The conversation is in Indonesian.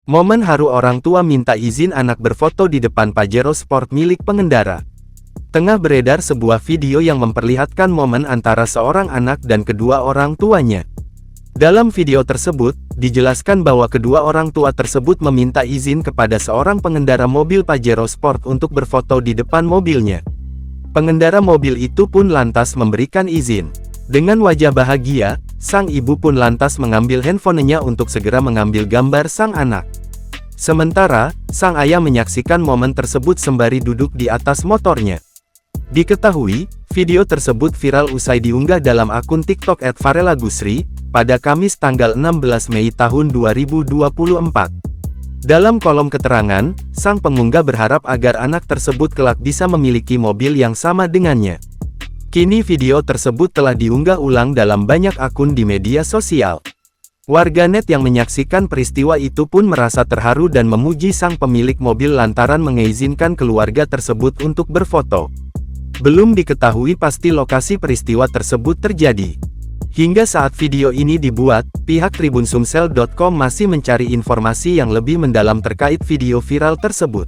Momen haru orang tua minta izin anak berfoto di depan Pajero Sport milik pengendara. Tengah beredar sebuah video yang memperlihatkan momen antara seorang anak dan kedua orang tuanya. Dalam video tersebut, dijelaskan bahwa kedua orang tua tersebut meminta izin kepada seorang pengendara mobil Pajero Sport untuk berfoto di depan mobilnya. Pengendara mobil itu pun lantas memberikan izin. Dengan wajah bahagia, sang ibu pun lantas mengambil handphonenya untuk segera mengambil gambar sang anak. Sementara, sang ayah menyaksikan momen tersebut sembari duduk di atas motornya. Diketahui, video tersebut viral usai diunggah dalam akun TikTok @farelagusri, pada Kamis tanggal 16 Mei tahun 2024. Dalam kolom keterangan, sang pengunggah berharap agar anak tersebut kelak bisa memiliki mobil yang sama dengannya. Kini video tersebut telah diunggah ulang dalam banyak akun di media sosial. Warganet yang menyaksikan peristiwa itu pun merasa terharu dan memuji sang pemilik mobil lantaran mengizinkan keluarga tersebut untuk berfoto. Belum diketahui pasti lokasi peristiwa tersebut terjadi. Hingga saat video ini dibuat, pihak Tribun Sumsel.com masih mencari informasi yang lebih mendalam terkait video viral tersebut.